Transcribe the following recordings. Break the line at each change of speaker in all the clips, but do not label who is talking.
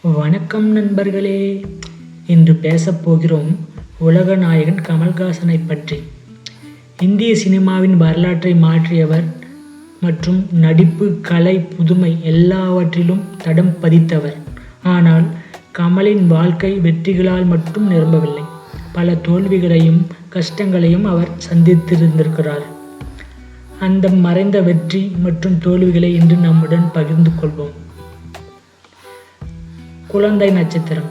வணக்கம் நண்பர்களே. இன்று பேசப்போகிறோம் உலக நாயகன் கமல்ஹாசனை பற்றி. இந்திய சினிமாவின் வரலாற்றை மாற்றியவர் மற்றும் நடிப்பு, கலை, புதுமை எல்லாவற்றிலும் தடம் பதித்தவர். ஆனால் கமலின் வாழ்க்கை வெற்றிகளால் மட்டும் நிரம்பவில்லை. பல தோல்விகளையும் கஷ்டங்களையும் அவர் சந்தித்திருந்திருக்கிறார். அந்த மறைந்த வெற்றி மற்றும் தோல்விகளை இன்று நம்முடன் பகிர்ந்து கொள்வோம். குழந்தை நட்சத்திரம்.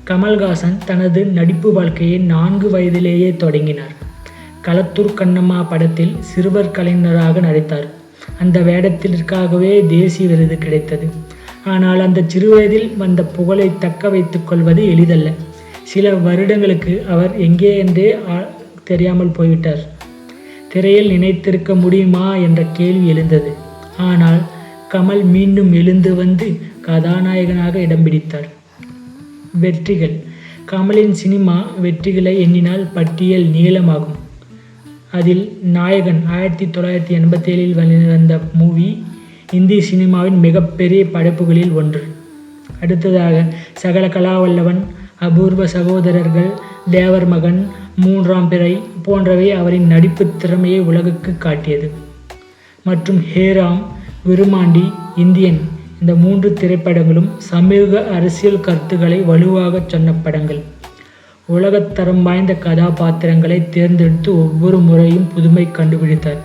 கமல்ஹாசன் தனது நடிப்பு வாழ்க்கையை 4 வயதிலேயே தொடங்கினார். களத்தூர் கண்ணம்மா படத்தில் சிறுவர் கலைஞராக நடித்தார். அந்த வேடத்திற்காகவே தேசிய விருது கிடைத்தது. ஆனால் அந்த சிறுவயதில் வந்த புகழை தக்க வைத்துக் கொள்வது எளிதல்ல. சில வருடங்களுக்கு அவர் எங்கே என்றே தெரியாமல் போய்விட்டார். திரையில் நினைத்திருக்க முடியுமா என்ற கேள்வி எழுந்தது. ஆனால் கமல் மீண்டும் எழுந்து வந்து கதாநாயகனாக இடம் பிடித்தார். வெற்றிகள். கமலின் சினிமா வெற்றிகளை எண்ணினால் பட்டியல் நீளமாகும். அதில் நாயகன் 1987 வெளிவந்த மூவி இந்திய சினிமாவின் மிகப்பெரிய படைப்புகளில் ஒன்று. அடுத்ததாக சகல கலாவல்லவன், அபூர்வ சகோதரர்கள், தேவர் மகன், மூன்றாம் பிறை போன்றவை அவரின் நடிப்பு திறமையை உலகுக்கு காட்டியது. மற்றும் ஹேராம், விருமாண்டி, இந்தியன் இந்த 3 திரைப்படங்களும் சமூக அரசியல் கருத்துக்களை வலுவாக சொன்ன படங்கள். உலகத்தரம் வாய்ந்த கதாபாத்திரங்களை தேர்ந்தெடுத்து ஒவ்வொரு முறையும் புதுமை கண்டுபிடித்தார்.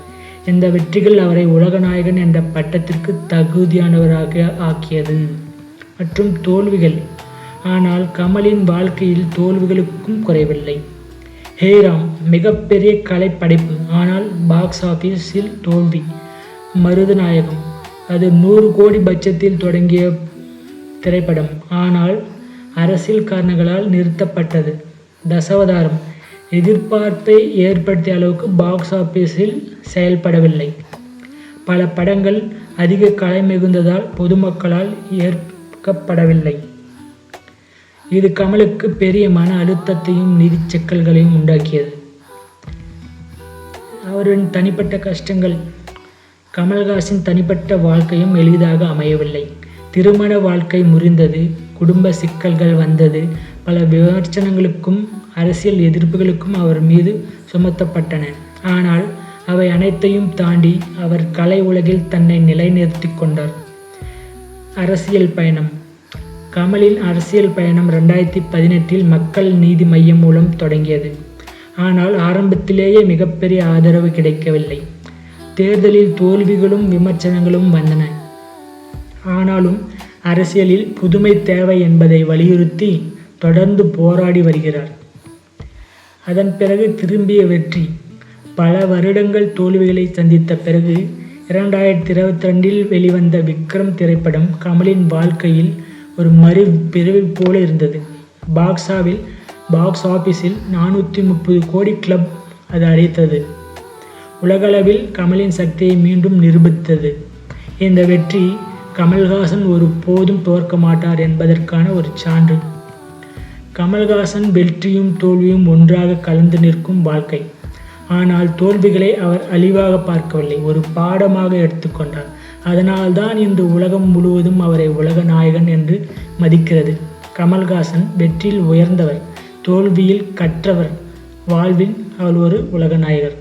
இந்த வெற்றிகள் அவரை உலகநாயகன் என்ற பட்டத்திற்கு தகுதியானவராக ஆக்கியது. மற்றும் தோல்விகள். ஆனால் கமலின் வாழ்க்கையில் தோல்விகளுக்கும் குறைவில்லை. ஹேராம் மிகப்பெரிய கலைப்படைப்பு, ஆனால் பாக்ஸ் ஆஃபீஸில் தோல்வி. மருதநாயகம் அது 100 கோடி பட்ஜெட்டில் தொடங்கிய திரைப்படம், ஆனால் அரசியல் காரணங்களால் நிறுத்தப்பட்டது. தசாவதாரம் எதிர்பார்ப்பை ஏற்படுத்திய அளவுக்கு பாக்ஸ் ஆஃபீஸில் செயல்படவில்லை. பல படங்கள் அதிக கலை மிகுந்ததால் பொதுமக்களால் ஏற்கப்படவில்லை. இது கமலுக்கு பெரிய மன அழுத்தத்தையும் நிதி சிக்கல்களையும் உண்டாக்கியது. அவரின் தனிப்பட்ட கஷ்டங்கள். கமல்ஹாசன் தனிப்பட்ட வாழ்க்கையும் எளிதாக அமையவில்லை. திருமண வாழ்க்கை முறிந்தது, குடும்ப சிக்கல்கள் வந்தது, பல விமர்சனங்களுக்கும் அரசியல் எதிர்ப்புகளுக்கும் அவர் மீது சுமத்தப்பட்டன. ஆனால் அவை அனைத்தையும் தாண்டி அவர் கலை உலகில் தன்னை நிலைநிறுத்தி கொண்டார். அரசியல் பயணம். கமலின் அரசியல் பயணம் 2018 மக்கள் நீதி மையம் மூலம் தொடங்கியது. ஆனால் ஆரம்பத்திலேயே மிகப்பெரிய ஆதரவு கிடைக்கவில்லை. தேர்தலில் தோல்விகளும் விமர்சனங்களும் வந்தன. ஆனாலும் அரசியலில் புதுமை தேவை என்பதை வலியுறுத்தி தொடர்ந்து போராடி வருகிறார். அதன் பிறகு திரும்பிய வெற்றி. பல வருடங்கள் தோல்விகளை சந்தித்த பிறகு 2022 வெளிவந்த விக்ரம் திரைப்படம் கமலின் வாழ்க்கையில் ஒரு மறுபிறவி போல இருந்தது. பாக்ஸ் ஆஃபீஸில் 430 கோடி கிளப் அது அடைத்தது. உலகளவில் கமலின் சக்தியை மீண்டும் நிரூபித்தது. இந்த வெற்றி கமல்ஹாசன் ஒரு போதும் தோற்க மாட்டார் என்பதற்கான ஒரு சான்று. கமல்ஹாசன் வெற்றியும் தோல்வியும் ஒன்றாக கலந்து நிற்கும் வாழ்க்கை. ஆனால் தோல்விகளை அவர் அழிவாக பார்க்கவில்லை, ஒரு பாடமாக எடுத்துக்கொண்டார். அதனால்தான் இன்று உலகம் முழுவதும் அவரை உலக நாயகன் என்று மதிக்கிறது. கமல்ஹாசன் வெற்றியில் உயர்ந்தவர், தோல்வியில் கற்றவர், வாழ்வில் அவர் ஒரு உலக நாயகர்.